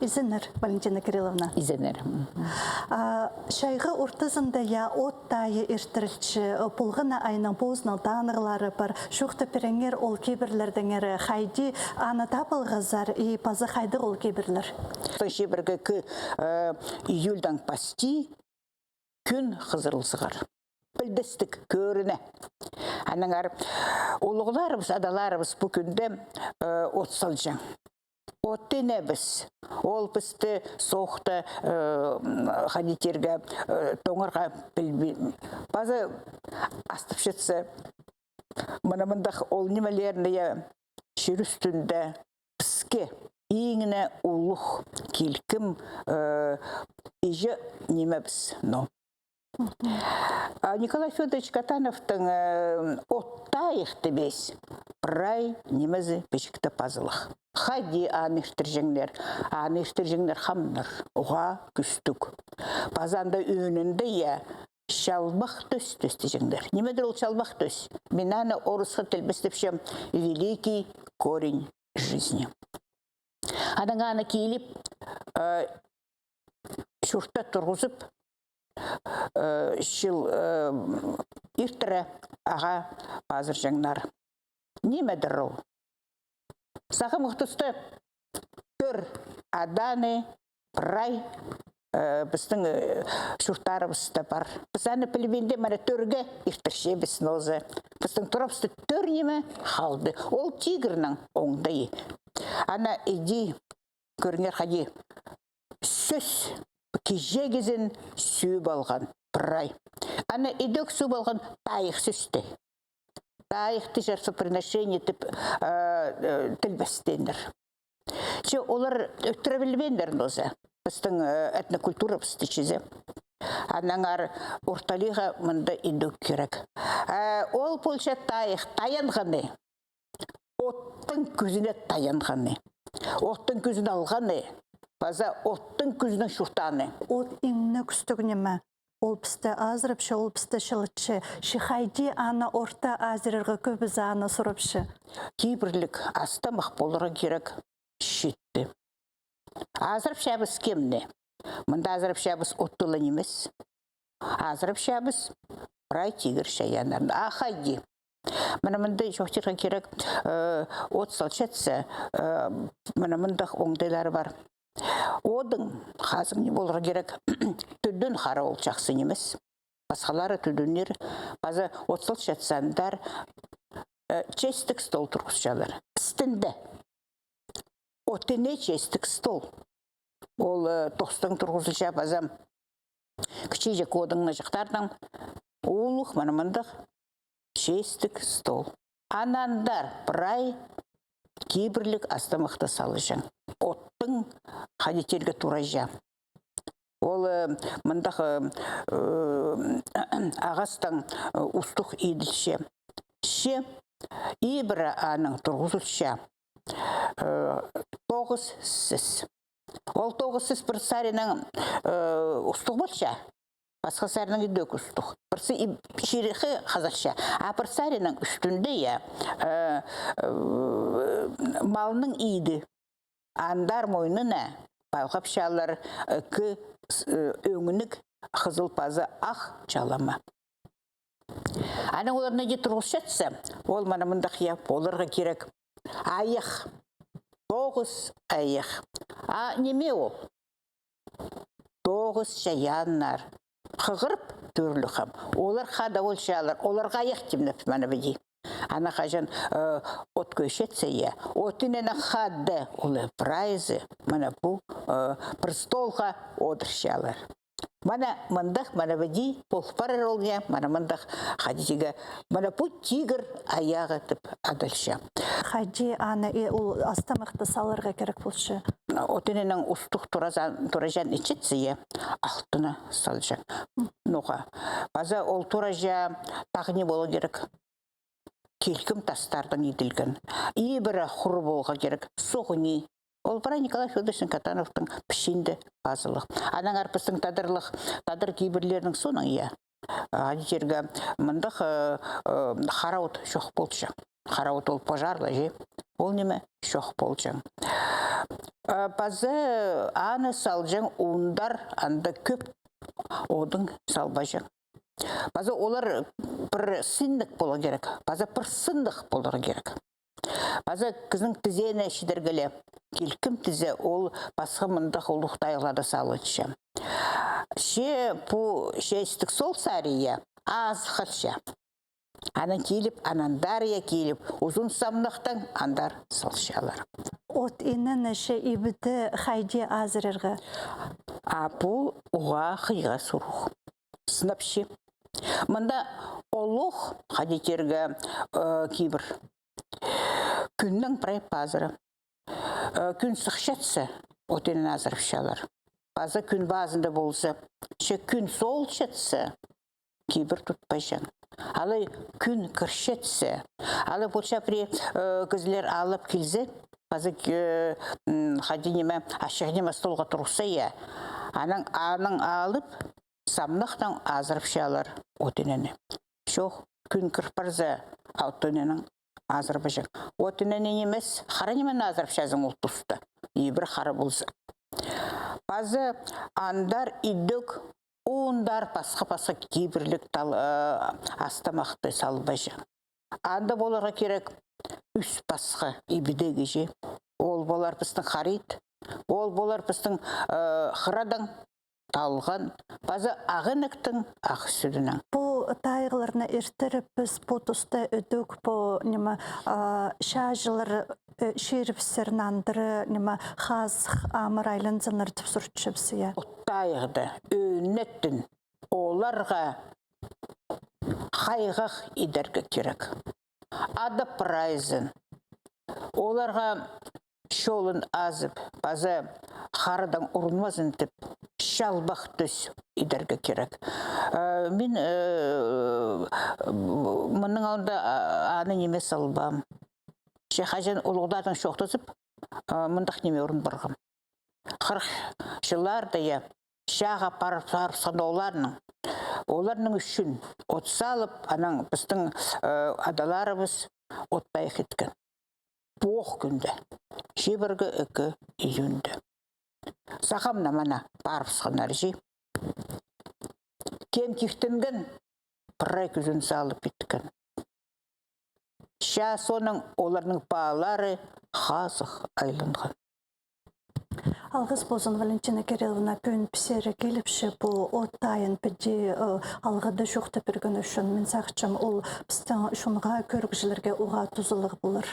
Изенер, Валентина Кирилловна. Изенер. Шайғы ұртызында я от тайы иртірілші, пұлғына айның позынал танырлары бар, шуқты переңер ол кебірлердің әрі қайды аны табылғызар, и пазы қайды ол кебірлер. Шебіргі июльдан пасти күн қызырылсығар. Білдістік көріне. Аныңар, олығыларымыз, адаларымыз бұл күнде от салжан. Отты не біз. Ол бізді соқты қадетерге, тоңырға білбеймін. Базы астып жетсі, мұнымындақ ол немелеріне шер үстінде бізге еңіне ұлық келкім ежі неме біз. Николай Федорович Катановтың оттайықты бес прай немезі пешікті пазылық. Хади анештіржеңдер хамныр, ұға күстік. Пазанда үйінінде шалбақ төс-төсті жеңдер. Немедір ол шалбақ төс? Мен аны орысқа тілбістіпшем великий корень жизни. Адаңа аны кейліп, шұртта тұрғызып, шыл иртірі аға базыр жаңнар. Немедір ол? Сақы мұқтысты төр аданы, прай біздің шұрттарымызды бар. Біз әні пілбенде мәне төрге иртірше бізін өзі. Біздің тұрапсты төр неме қалды. Ол тигірінің оңдайы. Ана иди көріңер қади сөз кеже кезін сүйіп алған прай. Ана идек сүйіп алған тайық сөзді. Тайықты жәрсоприношение тілбәстендір. Че олар өттірі білбендер нозы. Біздің этнокультура бізді чезе. Анаңар орталыға мұнда идек керек. Ол полша тайық таянғаны. Оттың күзіне таянғаны. Оттың күзін алғаны. База оттың күзінің шұртаны. От еңні күстігінеме? Ол пісті азырыпшы, ол пісті шылытшы. Шихайди аны орта азырырғы көбіз аны сұрыпшы. Кейбірлік астамақ болыры керек шетті. Азырып шабыз кемне? Мұнда азырып шабыз оттылы немес. Азырып шабыз прай тигір шаянарын. Ахайди. Мұнда жоқтырға керек от салчатса, мұнда оңдайлары бар. Одың қазым не болыры керек түдін қара ол жақсы немес. Басқалары түдінер. База отсыл жатсандар честік стол тұрғызшалар. Істінді. Отыне честік стол. Ол тоқстың тұрғызылша базам кішейже кодыңны жақтардың олық мұнымындық честік стол. Анандар прай кейбірлік астамықты салыжан. Оттың қадетерге туража. Ол мұндақ ағастың ұстық еділше. Ше, ебірі аның тұрғызылша 9 сіз. Ол 9 сіз бір сарының ұстық болша. Басқа сарының үдік ұстық. Бірсі шеріқі қазарша. А бір сарының үстінде малының иді. Андар мойнына балғап шалар өңінік қызыл пазы ақ жалама. Аны оларына де тұрғыз жатса, ол мана мұндақ оларға керек аяқ, 9 аяқ. Неме ол? 9 шаяннар. Қығырып түрлі қам. Олар қада ол шалар, оларға аяқ демніп мана бәдей. Ана қажан от көшетсе отынена қадды олы прайзы, мана бұл престолға одыршалар. Мана мандақ, мана бәдей, полқпарар олия, мана мандақ қадетігі, мана бұл тигір аяғы тіп адылша. Қади аны астамықты салырға керек болшы? Отыненің ұстық туражан ечетсе, алтыны салжан. Ноға. База ол туража тағы не болу керек? Келкім тастардың еділген. Ебірі құры болға керек. Соғыни. Ол бара Николай Федорович Катановтың пішінді азылық. Анаң арпыстың тадыр кейбірлерінің соның Адетерге мұндық қарауыт шоқ болчы. Қарауыт ол пожарлы же. Ол неме шоқ болчы. Пазы аны салжың уындар анда көп одың салбажың. Пазы олар бір сындық болу керек. Пазы бір сындық болу керек. Пазы кізің тізені шидергілі. Келкім тізе ол басқа мұндық ұлықтайлады салычы. Ше бұ шестік сол сария аз қылшы. Анан келіп, анандария келіп, ұзын самнықтан андар салшалар. От инен ше ибіді хайди азырырғы. Бұл уға қиға сұруқ. Сынапшы. Мында олық қадетергі кейбір. Күннің прай пазыры. Күн сұқшатсы, отенін азырып шалар. Базы күн базында болса, ше күн сол шатсы, кейбір тұтпайшан. Алы күн кіршетсе, алы болша при кізлер алып келзе, базы қаденеме ашығынеме столға тұрғысы е, аның алып, самнықтан азырып шалар отенені. Шоқ күн кірпарза аутоненің азырып жақ. Отенені емес, қаранемен азырып шазың ол тұсты. Ебір қары болса. Базы андар идік, ондар пасқа кейбірлік астамақты салбажы. Анда боларға керек үс пасқа ебідегі же. Ол болар біздің қарит, ол болар біздің қырадан талған. Базы ағынықтың ақ сүдінің. Бұл тайғыларына ерттіріп біз бұл тұста өдік, бұл шажылар шеріпсерін андыры, қаз амыр айлын зыныр түпсұртшыпсыя. Тайғыды, өнеттін, оларға қайғақ идергі керек. Ады прайзын, оларға шолын азып, базы қарыдан ұрынмазын тіп, шалбақ төс идергі керек. Мен мұның ауында аны неме салбам. Шехажан ұлғдардың шоқтызып, мұндақ неме ұрын барғым. 40 жылlarda ya şağa parıp оларның үшін от салып, анаң біздің adalarımız отпай кеткен. Боқ күнді, жебіргі 2 июнді. Сақамна мана барып сықынар жи. Кем кектінген бірай күзін салып біткен. Ша соның оларның бағалары қасық айлынған. Алғыз болсын Валентина Кирилловна пөн пісері келіпші бұл оттайын біде алғады жоқты біргін үшін. Мен сақчым ол біздің шынға көргіжілерге оға тұзылық болыр.